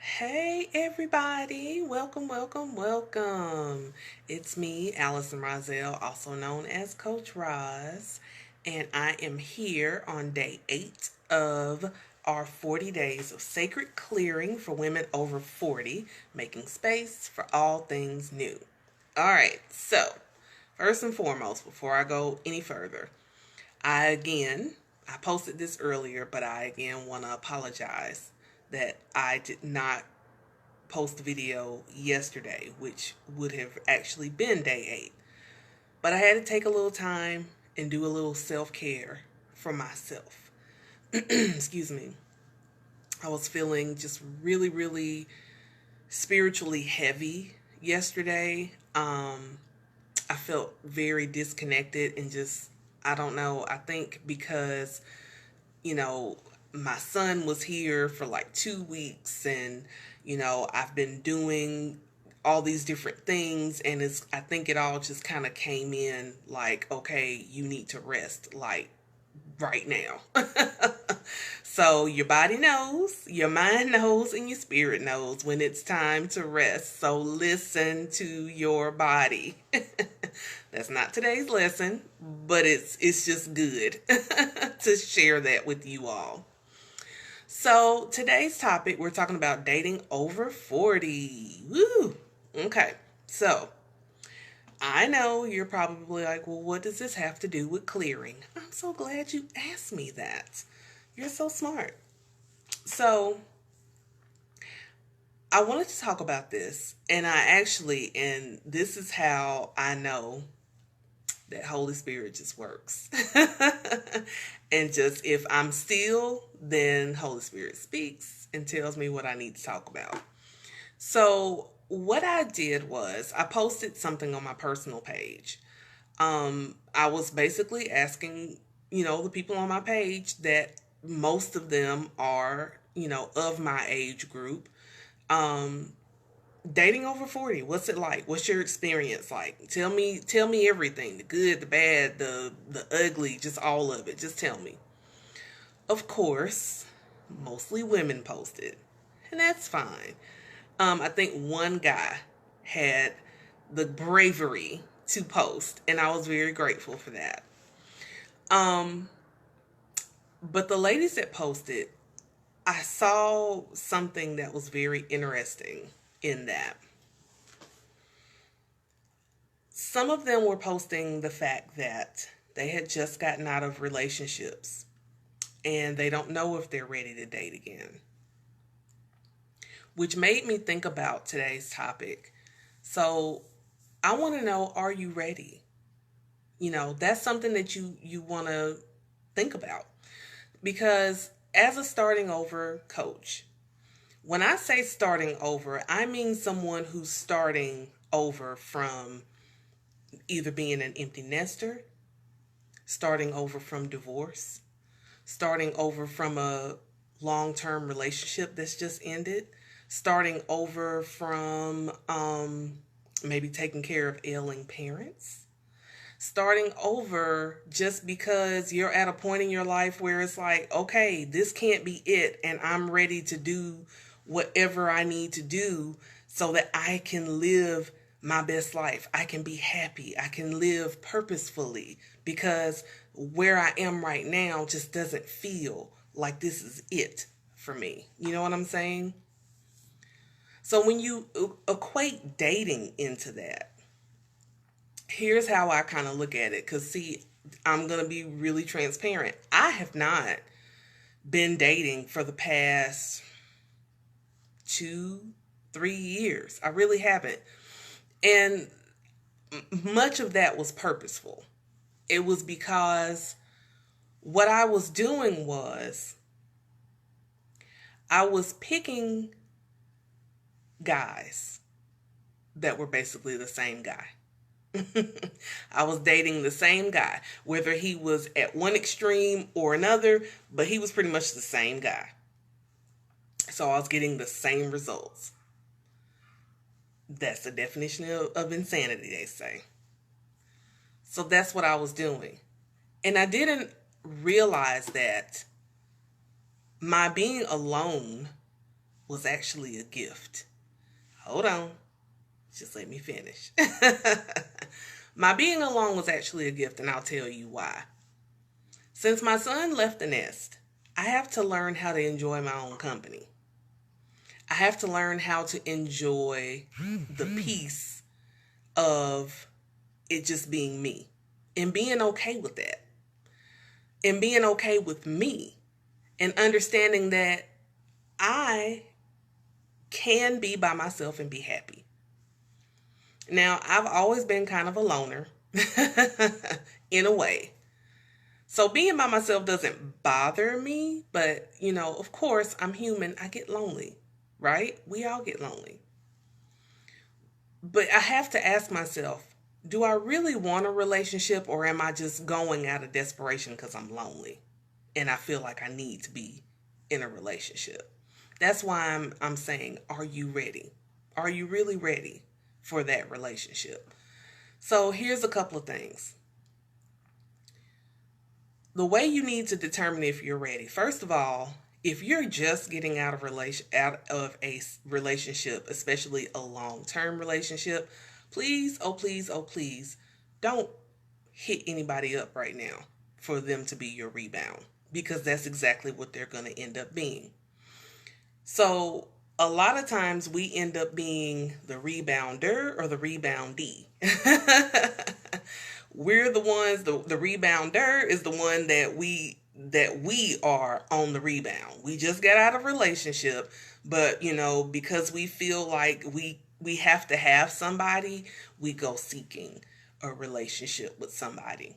Hey everybody, welcome. It's me, Allison Rozelle, also known as Coach Roz, and I am here on day 8 of our 40 days of sacred clearing for women over 40, making space for all things new. All right, so first and foremost, before I go any further, I posted this earlier, but I again want to apologize that I did not post the video yesterday, which would have actually been day 8. But I had to take a little time and do a little self care for myself. Excuse me. I was feeling just really spiritually heavy yesterday. I felt very disconnected and just, I don't know, I think because, you know, my son was here for like 2 weeks and, I've been doing all these different things and I think it all just kind of came in like, okay, you need to rest like right now. So your body knows, your mind knows, and your spirit knows when it's time to rest. So listen to your body. That's not today's lesson, but it's just good to share that with you all. So today's topic, we're talking about dating over 40. Woo! Okay, so I know you're probably like, well, what does this have to do with clearing? I'm so glad you asked me that. You're so smart. So I wanted to talk about this, and this is how I know that Holy Spirit just works. And just if I'm still, then Holy Spirit speaks and tells me what I need to talk about. So what I did was I posted something on my personal page. I was basically asking, the people on my page that most of them are, of my age group. Dating over 40, what's it like? What's your experience like? Tell me everything, the good, the bad, the ugly, just all of it. Just tell me. Of course, mostly women posted, and that's fine. I think one guy had the bravery to post, and I was very grateful for that. Um, but the ladies that posted, I saw something that was very interesting in that. Some of them were posting the fact that they had just gotten out of relationships and they don't know if they're ready to date again, which made me think about today's topic. So I want to know, are you ready? That's something that you want to think about, because as a starting over coach, when I say starting over, I mean someone who's starting over from either being an empty nester, starting over from divorce, starting over from a long-term relationship that's just ended, starting over from maybe taking care of ailing parents, starting over just because you're at a point in your life where it's like, okay, this can't be it, and I'm ready to do whatever I need to do so that I can live my best life. I can be happy. I can live purposefully, because where I am right now just doesn't feel like this is it for me. You know what I'm saying? So when you equate dating into that, here's how I kind of look at it. Because, see, I'm going to be really transparent. I have not been dating for the past 2, 3 years. I really haven't. And much of that was purposeful. It was because what I was doing was I was picking guys that were basically the same guy. I was dating the same guy, whether he was at one extreme or another, but he was pretty much the same guy. So I was getting the same results. That's the definition of insanity, they say. So that's what I was doing. And I didn't realize that my being alone was actually a gift. Hold on. Just let me finish. My being alone was actually a gift, and I'll tell you why. Since my son left the nest, I have to learn how to enjoy my own company. I have to learn how to enjoy the peace of it just being me and being okay with that and being okay with me and understanding that I can be by myself and be happy. Now, I've always been kind of a loner in a way. So being by myself doesn't bother me, but, of course, I'm human. I get lonely, right? We all get lonely. But I have to ask myself, do I really want a relationship, or am I just going out of desperation because I'm lonely and I feel like I need to be in a relationship? That's why I'm saying, are you ready? Are you really ready for that relationship? So here's a couple of things. The way you need to determine if you're ready. First of all, if you're just getting out of a relationship, especially a long-term relationship, please, oh please, oh please, don't hit anybody up right now for them to be your rebound, because that's exactly what they're going to end up being. So a lot of times we end up being the rebounder or the reboundee. We're the ones, the rebounder is the one that we are on the rebound. We just got out of a relationship, but because we feel like we have to have somebody, we go seeking a relationship with somebody.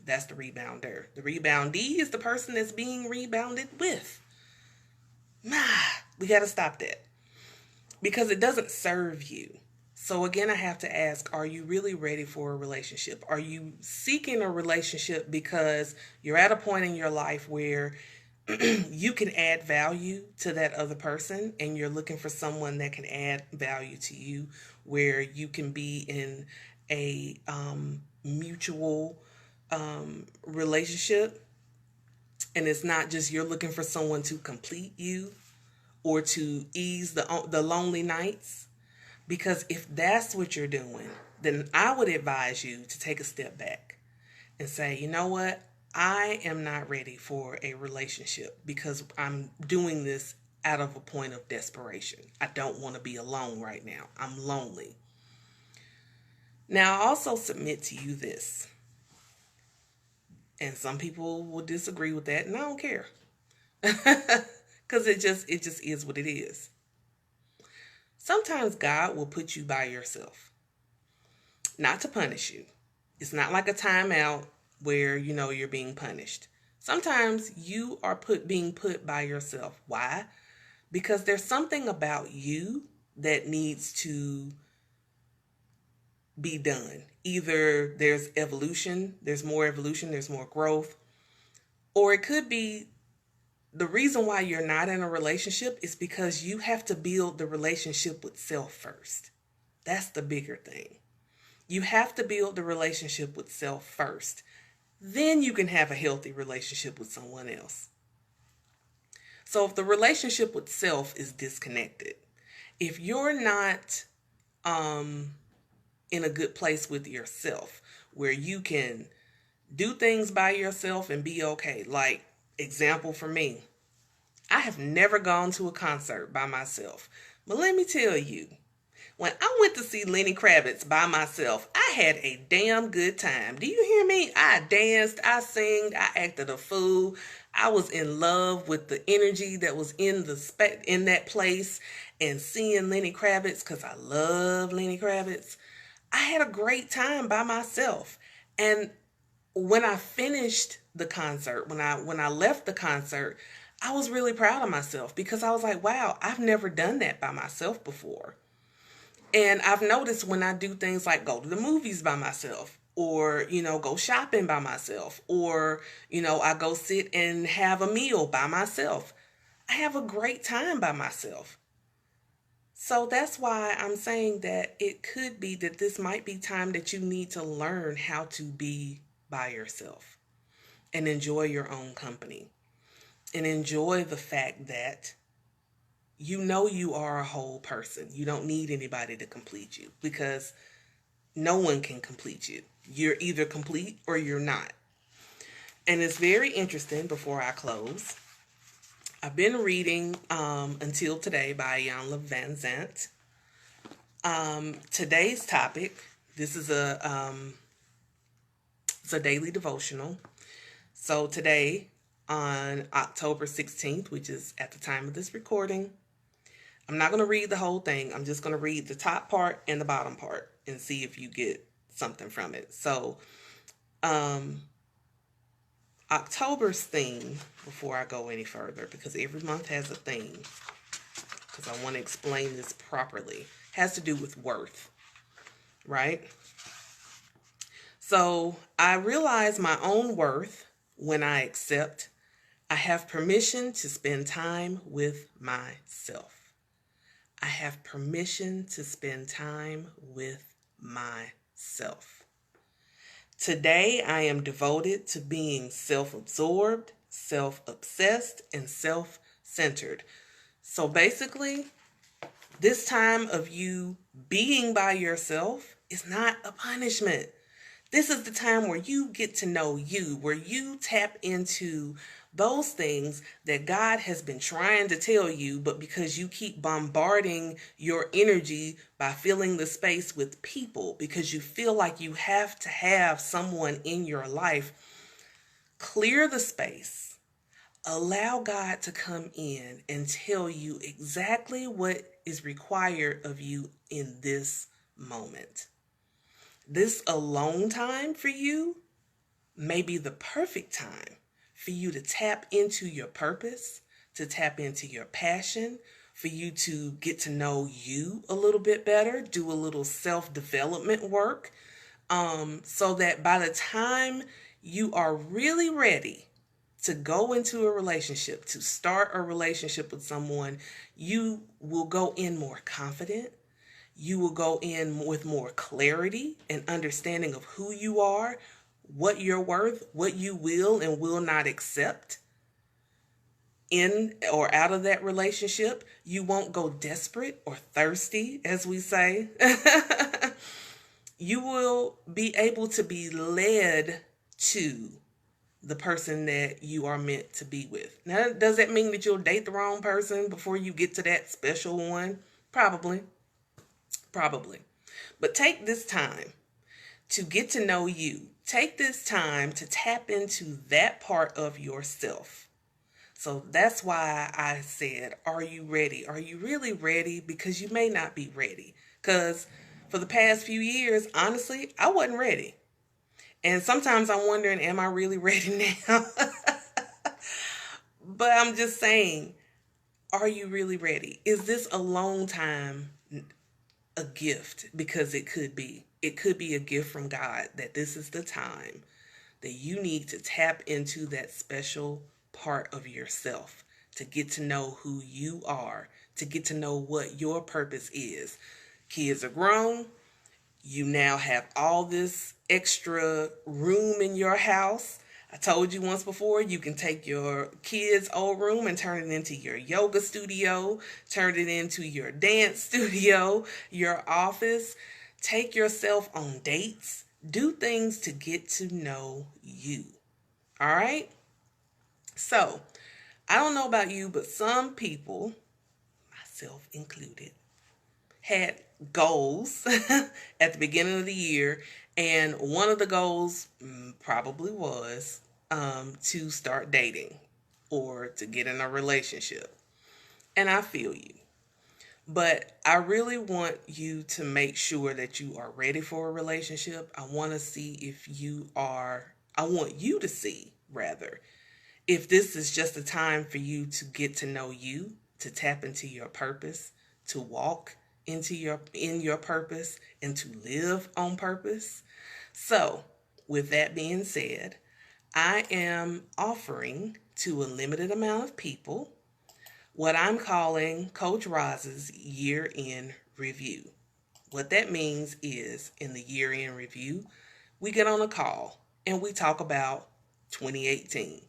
That's the rebounder. The reboundee is the person that's being rebounded with. We got to stop that, because it doesn't serve you. So again, I have to ask, are you really ready for a relationship? Are you seeking a relationship because you're at a point in your life where you can add value to that other person, and you're looking for someone that can add value to you, where you can be in a mutual relationship, and it's not just you're looking for someone to complete you or to ease the lonely nights? Because if that's what you're doing, then I would advise you to take a step back and say, you know what? I am not ready for a relationship because I'm doing this out of a point of desperation. I don't want to be alone right now. I'm lonely. Now, I also submit to you this, and some people will disagree with that, and I don't care, because it just is what it is. Sometimes God will put you by yourself, not to punish you. It's not like a timeout where, you're being punished. Sometimes you are being put by yourself. Why? Because there's something about you that needs to be done. Either there's evolution, there's more growth, or it could be the reason why you're not in a relationship is because you have to build the relationship with self first. That's the bigger thing. You have to build the relationship with self first. Then you can have a healthy relationship with someone else. So if the relationship with self is disconnected, if you're not in a good place with yourself, where you can do things by yourself and be okay. Like, example for me, I have never gone to a concert by myself. But let me tell you, when I went to see Lenny Kravitz by myself, I had a damn good time. Do you hear me? I danced, I sang, I acted a fool. I was in love with the energy that was in that place, and seeing Lenny Kravitz, because I love Lenny Kravitz. I had a great time by myself. And when I finished the concert, when I left the concert, I was really proud of myself, because I was like, wow, I've never done that by myself before. And I've noticed when I do things like go to the movies by myself, or, go shopping by myself, or, I go sit and have a meal by myself, I have a great time by myself. So that's why I'm saying that it could be that this might be time that you need to learn how to be by yourself and enjoy your own company, and enjoy the fact that you know you are a whole person. You don't need anybody to complete you because no one can complete you. You're either complete or you're not. And it's very interesting before I close. I've been reading Until Today by Iyanla Van Zant. Today's topic, this is it's a daily devotional. So today, on October 16th, which is at the time of this recording, I'm not going to read the whole thing. I'm just going to read the top part and the bottom part and see if you get something from it. So, October's theme, before I go any further, because every month has a theme, because I want to explain this properly, has to do with worth, right? So I realize my own worth when I accept I have permission to spend time with myself. I have permission to spend time with myself. Today, I am devoted to being self-absorbed, self-obsessed, and self-centered. So basically, this time of you being by yourself is not a punishment. This is the time where you get to know you, where you tap into those things that God has been trying to tell you, but because you keep bombarding your energy by filling the space with people, because you feel like you have to have someone in your life, clear the space. Allow God to come in and tell you exactly what is required of you in this moment. This alone time for you may be the perfect time for you to tap into your purpose, to tap into your passion, for you to get to know you a little bit better, do a little self-development work, so that by the time you are really ready to go into a relationship, to start a relationship with someone, you will go in more confident. You will go in with more clarity and understanding of who you are, what you're worth, what you will and will not accept in or out of that relationship. You won't go desperate or thirsty, as we say. You will be able to be led to the person that you are meant to be with. Now, does that mean that you'll date the wrong person before you get to that special one? Probably. But take this time to get to know you. Take this time to tap into that part of yourself. So that's why I said, are you ready? Are you really ready? Because you may not be ready. Because for the past few years, honestly, I wasn't ready. And sometimes I'm wondering, am I really ready now? But I'm just saying, are you really ready? Is this alone time a gift? Because it could be. It could be a gift from God that this is the time that you need to tap into that special part of yourself, to get to know who you are, to get to know what your purpose is. Kids are grown. You now have all this extra room in your house. I told you once before, you can take your kids' old room and turn it into your yoga studio, turn it into your dance studio, your office. Take yourself on dates. Do things to get to know you. All right? So, I don't know about you, but some people, myself included, had goals at the beginning of the year, and one of the goals probably was to start dating or to get in a relationship. And I feel you. But I really want you to make sure that you are ready for a relationship. I want to see if you are, I want you to see, rather, if this is just a time for you to get to know you, to tap into your purpose, to walk into your purpose, and to live on purpose. So, with that being said, I am offering to a limited amount of people what I'm calling Coach Roz's year-end review. What that means is, in the year-end review, we get on a call and we talk about 2018.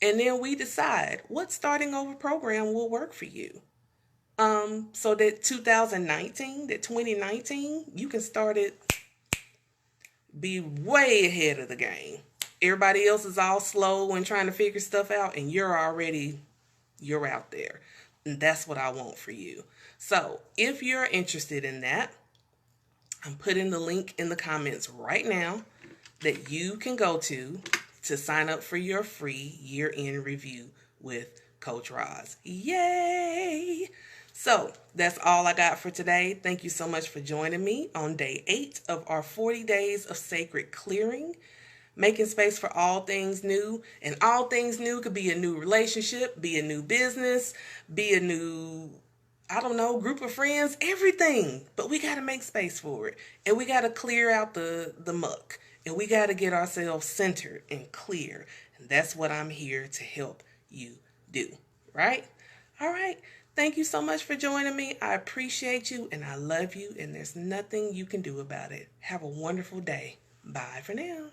And then we decide what starting over program will work for you. So that 2019, you can start it, be way ahead of the game. Everybody else is all slow and trying to figure stuff out, and you're out there. And that's what I want for you. So if you're interested in that, I'm putting the link in the comments right now that you can go to sign up for your free year-end review with Coach Roz. Yay! So that's all I got for today. Thank you so much for joining me on day 8 of our 40 days of sacred clearing, making space for all things new. And all things new could be a new relationship, be a new business, be a new, I don't know, group of friends, everything. But we got to make space for it. And we got to clear out the muck. And we got to get ourselves centered and clear. And that's what I'm here to help you do. Right? All right. Thank you so much for joining me. I appreciate you and I love you. And there's nothing you can do about it. Have a wonderful day. Bye for now.